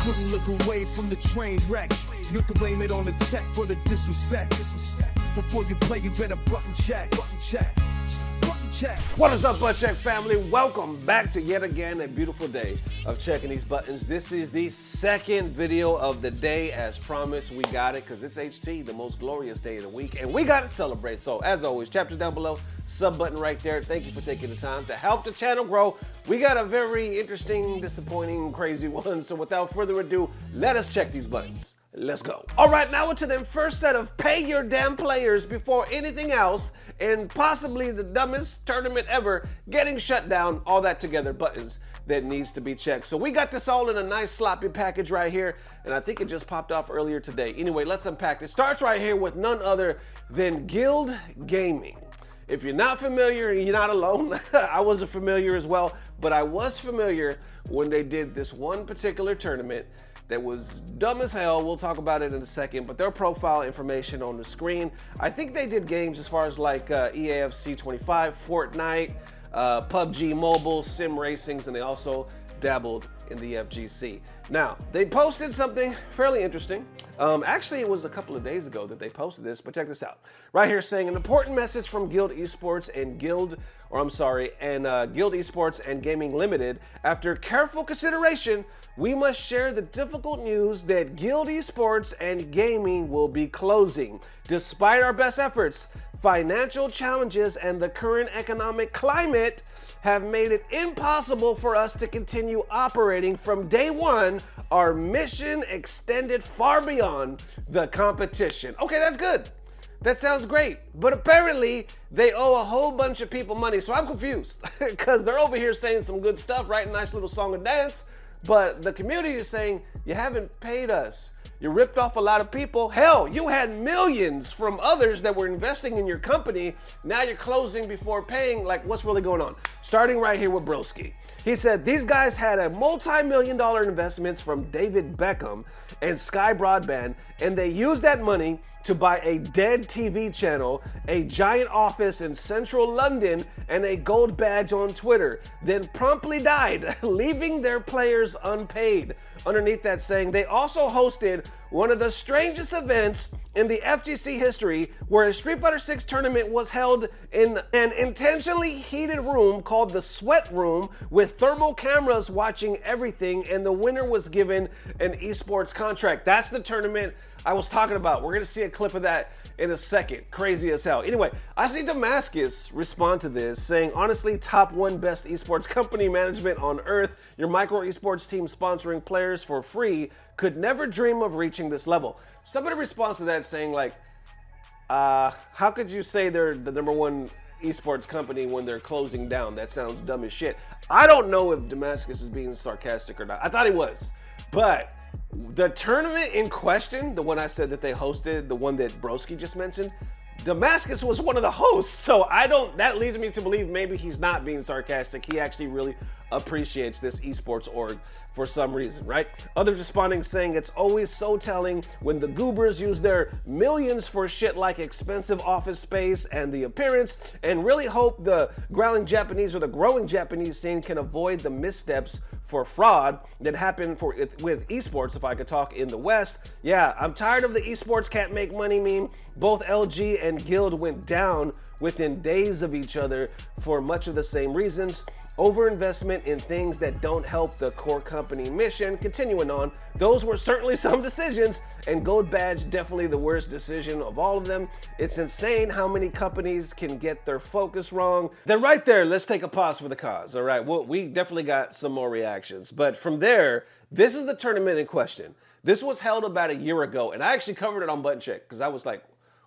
couldn't look away from the train wreck. You can blame it on the tech for the disrespect. Before you play, you better button check. What is up, Butt Check family? Welcome back to yet again a beautiful day of checking these buttons. This is the second video of the day. As promised, we got it because it's HT, the most glorious day of the week, and we got to celebrate. So as always, chapters down below, sub button right there. Thank you for taking the time to help the channel grow. We got a very interesting, disappointing, crazy one. So without further ado, let us check these buttons. Let's go. All right, now into the first set of pay your damn players before anything else, and possibly the dumbest tournament ever getting shut down, all that together buttons that needs to be checked. So we got this all in a nice sloppy package right here, and I think it just popped off earlier today. Anyway, let's unpack it. Starts right here with none other than Guild Gaming. If you're not familiar, you're not alone. I wasn't familiar as well, but I was familiar when they did this one particular tournament that was dumb as hell. We'll talk about it in a second, but their profile information on the screen. I think they did games as far as like EAFC 25, Fortnite, PUBG Mobile, Sim Racings, and they also dabbled in the FGC. Now, they posted something fairly interesting. Actually, it was a couple of days ago that they posted this, but check this out. Right here saying, an important message from Guild Esports and Guild Esports and Gaming Limited. After careful consideration, we must share the difficult news that Guild Esports and Gaming will be closing. Despite our best efforts, financial challenges and the current economic climate have made it impossible for us to continue operating from day one. Our mission extended far beyond the competition. Okay, that's good. That sounds great. But apparently they owe a whole bunch of people money. So I'm confused because they're over here saying some good stuff, writing a nice little song and dance. But the community is saying, you haven't paid us. You ripped off a lot of people. Hell, you had millions from others that were investing in your company. Now you're closing before paying. Like, what's really going on? Starting right here with Broski. He said these guys had a multi-million-dollar investments from David Beckham and Sky Broadband, and they used that money to buy a dead TV channel, a giant office in central London, and a gold badge on Twitter, then promptly died, leaving their players unpaid. Underneath that saying, they also hosted one of the strangest events in the FGC history, where a Street Fighter 6 tournament was held in an intentionally heated room called the Sweat Room, with thermal cameras watching everything, and the winner was given an esports contract. That's the tournament I was talking about. We're gonna see a clip of that in a second. Crazy as hell. Anyway, I see Damascus respond to this saying, honestly, top one best esports company management on earth. Your micro esports team sponsoring players for free could never dream of reaching this level. Somebody responds to that saying like, how could you say they're the number one esports company when they're closing down? That sounds dumb as shit. I don't know if Damascus is being sarcastic or not. I thought he was, but the tournament in question, the one I said that they hosted, the one that Broski just mentioned, Damascus was one of the hosts. So that leads me to believe maybe he's not being sarcastic. He actually really appreciates this Esports Org for some reason, right? Others responding saying it's always so telling when the goobers use their millions for shit like expensive office space and the appearance, and really hope the growing Japanese scene can avoid the missteps for fraud that happened with esports, if I could talk, in the West. Yeah, I'm tired of the esports can't make money meme. Both LG and Guild went down within days of each other for much of the same reasons. Overinvestment in things that don't help the core company mission. Continuing on, those were certainly some decisions, and Gold Badge definitely the worst decision of all of them. It's insane how many companies can get their focus wrong. Then right there, let's take a pause for the cause. All right, well, we definitely got some more reactions, but from there, this is the tournament in question. This was held about a year ago, and I actually covered it on Button Check because I was like,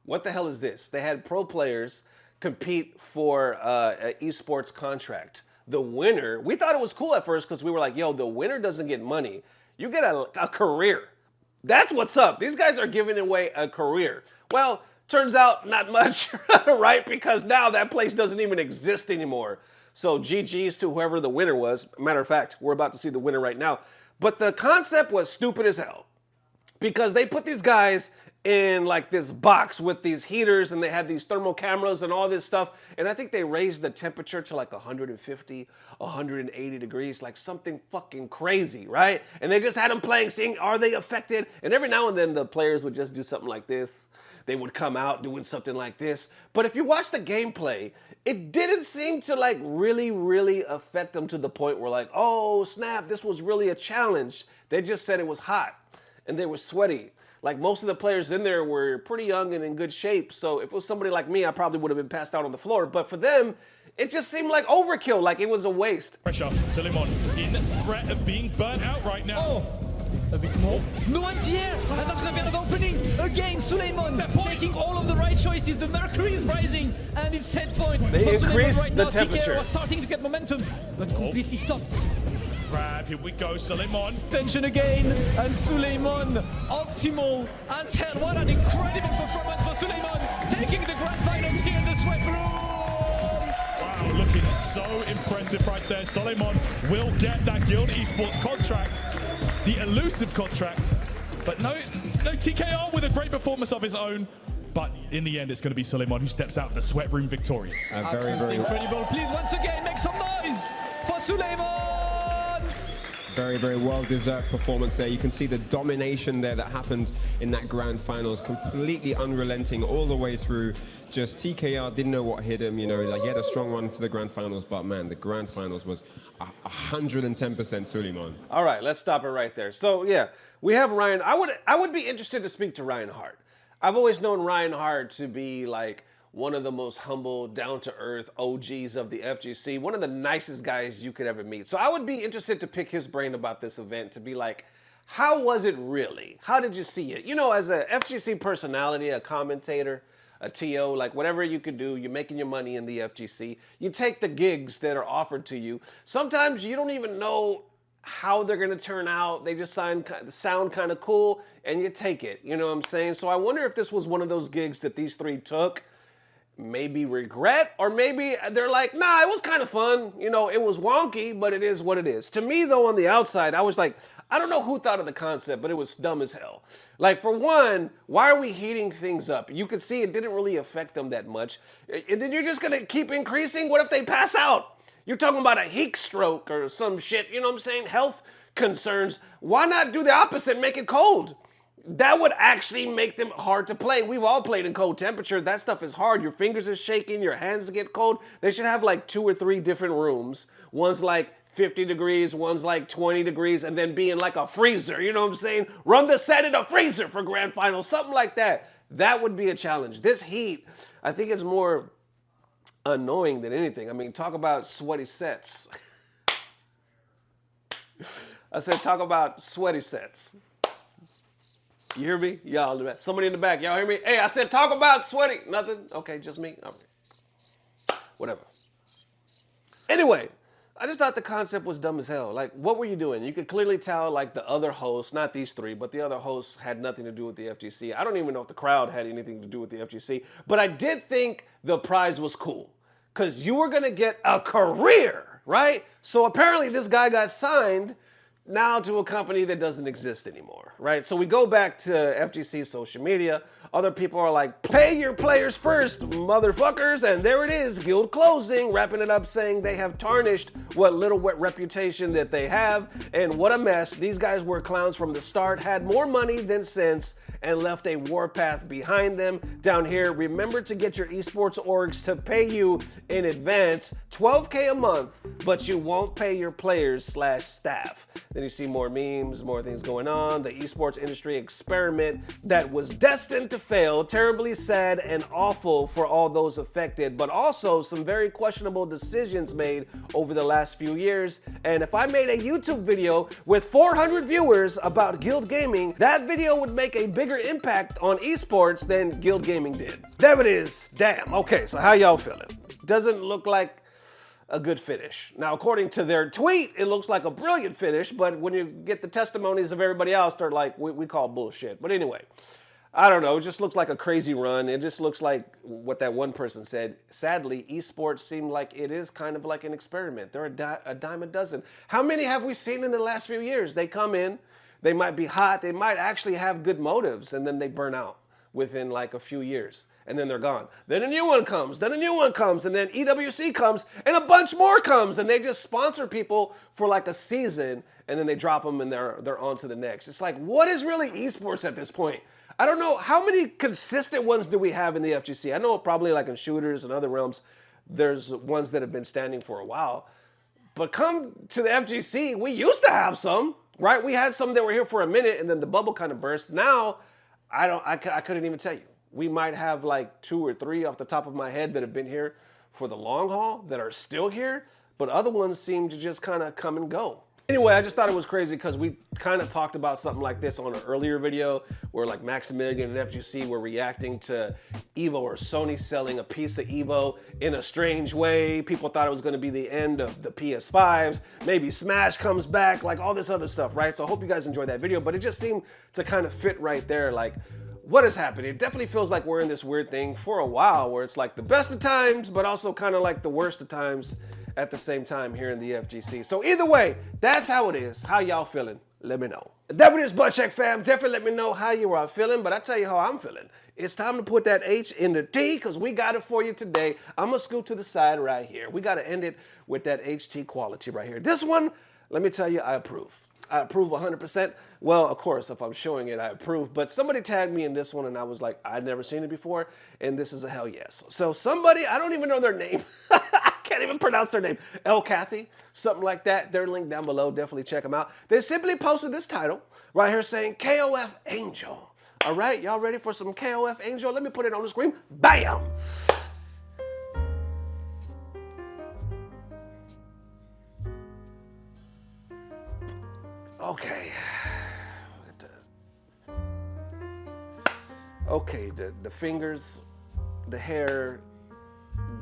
what the hell is this? They had pro players compete for an esports contract. The winner, we thought it was cool at first because we were like, yo, the winner doesn't get money. You get a career. That's what's up. These guys are giving away a career. Well, turns out not much, right? Because now that place doesn't even exist anymore. So GG's to whoever the winner was. Matter of fact, we're about to see the winner right now. But the concept was stupid as hell because they put these guys in like this box with these heaters, and they had these thermal cameras and all this stuff. And I think they raised the temperature to like 150, 180 degrees, like something fucking crazy, right? And they just had them playing, seeing, are they affected? And every now and then the players would just do something like this. They would come out doing something like this. But if you watch the gameplay, it didn't seem to like really affect them to the point where like, oh snap, this was really a challenge. They just said it was hot and they were sweaty. Like most of the players in there were pretty young and in good shape. So if it was somebody like me, I probably would have been passed out on the floor. But for them, it just seemed like overkill, like it was a waste. Pressure, Suleiman in threat of being burnt out right now. Oh, a bit more. No anti-air, and that's going to be another opening. Again, Suleiman taking all of the right choices. The mercury is rising, and it's set point. They for increased right the now. temperature. TKO was starting to get momentum, but completely stopped. Grab, here we go, Suleiman. Tension again, and Suleiman optimal as hell. What an incredible performance for Suleiman, taking the grand finals here in the sweat room. Wow, looking so impressive right there. Suleiman will get that Guild Esports contract, the elusive contract, but no TKR with a great performance of his own. But in the end, it's going to be Suleiman who steps out of the sweat room victorious. Very incredible. Please, once again, make some noise for Suleiman. Very well-deserved performance there. You can see the domination there that happened in that grand finals, completely unrelenting all the way through. Just TKR didn't know what hit him, you know, like he had a strong run to the grand finals, but man, the grand finals was 110% Suleiman. All right, let's stop it right there. So yeah, we have Ryan. I would be interested to speak to Ryan Hart. I've always known Ryan Hart to be like one of the most humble, down-to-earth OGs of the FGC, one of the nicest guys you could ever meet. So I would be interested to pick his brain about this event, to be like, how was it really? How did you see it? You know, as a FGC personality, a commentator, a TO, like whatever you could do, you're making your money in the FGC. You take the gigs that are offered to you. Sometimes you don't even know how they're gonna turn out. They just sound kind of cool, and you take it. You know what I'm saying? So I wonder if this was one of those gigs that these three took, maybe regret, or maybe they're like, nah, it was kind of fun. You know, it was wonky, but it is what it is. To me, though, on the outside, I was like, I don't know who thought of the concept, but it was dumb as hell. Like, for one, why are we heating things up? You could see it didn't really affect them that much. And then you're just going to keep increasing? What if they pass out? You're talking about a heat stroke or some shit, you know what I'm saying? Health concerns. Why not do the opposite, make it cold? That would actually make them hard to play. We've all played in cold temperature. That stuff is hard. Your fingers are shaking, your hands get cold. They should have like 2 or 3 different rooms. One's like 50 degrees, one's like 20 degrees, and then be in like a freezer, you know what I'm saying? Run the set in a freezer for grand finals, something like that. That would be a challenge. This heat, I think it's more annoying than anything. I mean, talk about sweaty sets. I said, talk about sweaty sets. You hear me? Y'all in the back. Somebody in the back. Y'all hear me? Hey, I said talk about sweaty. Nothing? Okay, just me? Okay. Whatever. Anyway, I just thought the concept was dumb as hell. Like, what were you doing? You could clearly tell, like, the other hosts, not these three, but the other hosts had nothing to do with the FGC. I don't even know if the crowd had anything to do with the FGC. But I did think the prize was cool. Because you were going to get a career, right? So apparently this guy got signed now to a company that doesn't exist anymore, right? So we go back to FGC social media. Other people are like, pay your players first, motherfuckers. And there it is, guild closing, wrapping it up saying they have tarnished what little reputation that they have. And what a mess. These guys were clowns from the start, had more money than sense, and left a warpath behind them. Down here, remember to get your esports orgs to pay you in advance, $12K a month, but you won't pay your players/staff. Then you see more memes, more things going on. The esports industry experiment that was destined to fail, terribly sad and awful for all those affected, but also some very questionable decisions made over the last few years. And if I made a YouTube video with 400 viewers about Guild Gaming, that video would make a bigger impact on esports than Guild Gaming did. There it is. Damn. Okay, so how y'all feeling? Doesn't look like a good finish. Now, according to their tweet, it looks like a brilliant finish, but when you get the testimonies of everybody else, they're like, we call bullshit. But anyway, I don't know. It just looks like a crazy run. It just looks like what that one person said. Sadly, esports seem like it is kind of like an experiment. They're a dime a dozen. How many have we seen in the last few years? They come in, they might be hot, they might actually have good motives, and then they burn out. within like a few years, and then they're gone. Then a new one comes, then a new one comes, and then EWC comes, and a bunch more comes, and they just sponsor people for like a season, and then they drop them and they're on to the next. It's like, what is really esports at this point? I don't know. How many consistent ones do we have in the FGC? I know probably like in shooters and other realms, there's ones that have been standing for a while. But come to the FGC, we used to have some, right? We had some that were here for a minute and then the bubble kind of burst. Now, I couldn't even tell you. We might have like 2 or 3 off the top of my head that have been here for the long haul that are still here, but other ones seem to just kind of come and go. Anyway, I just thought it was crazy because we kind of talked about something like this on an earlier video where like Maximilian and FGC were reacting to Evo or Sony selling a piece of Evo in a strange way. People thought it was going to be the end of the PS5s. Maybe Smash comes back, like all this other stuff, right? So I hope you guys enjoyed that video, but it just seemed to kind of fit right there. Like, what is happening? It definitely feels like we're in this weird thing for a while where it's like the best of times, but also kind of like the worst of times at the same time here in the FGC. So either way, that's how it is. How y'all feeling? Let me know. That was Butt Check fam. Definitely let me know how you are feeling, but I tell you how I'm feeling. It's time to put that H in the T because we got it for you today. I'm gonna scoot to the side right here. We gotta end it with that HT quality right here. This one, let me tell you, I approve. I approve 100%. Well, of course, if I'm showing it, I approve. But somebody tagged me in this one and I was like, I'd never seen it before. And this is a hell yes. So somebody, I don't even know their name. I can't even pronounce their name. El Cathy, something like that. They're linked down below. Definitely check them out. They simply posted this title right here saying KOF Angel. All right, y'all ready for some KOF Angel? Let me put it on the screen. Bam! Okay. Okay, the fingers, the hair,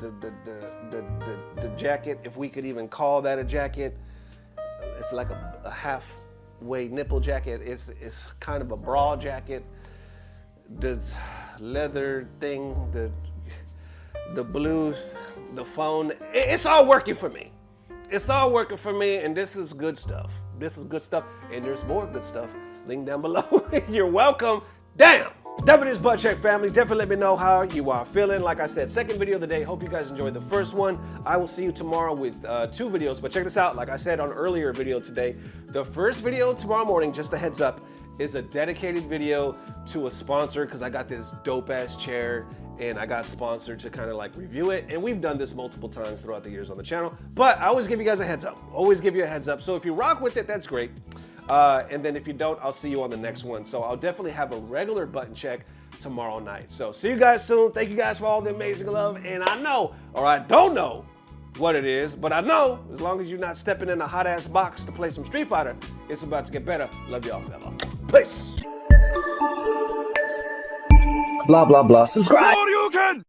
the jacket, if we could even call that a jacket. It's like a halfway nipple jacket. It's kind of a bra jacket. The leather thing, the blues, the phone. It's all working for me. It's all working for me, and this is good stuff. This is good stuff, and there's more good stuff. Link down below. You're welcome. Damn! That was Butt Check family. Definitely let me know how you are feeling. Like I said, second video of the day. Hope you guys enjoyed the first one. I will see you tomorrow with 2 videos. But check this out. Like I said on an earlier video today, the first video tomorrow morning, just a heads up, is a dedicated video to a sponsor because I got this dope ass chair and I got sponsored to kind of like review it. And we've done this multiple times throughout the years on the channel, but I always give you guys a heads up. Always give you a heads up. So if you rock with it, that's great. And then if you don't, I'll see you on the next one. So I'll definitely have a regular button check tomorrow night. So see you guys soon. Thank you guys for all the amazing love. And I know, or I don't know what it is, but I know as long as you're not stepping in a hot ass box to play some Street Fighter, it's about to get better. Love y'all, fella. Peace. Blah, blah, blah. Subscribe. You can!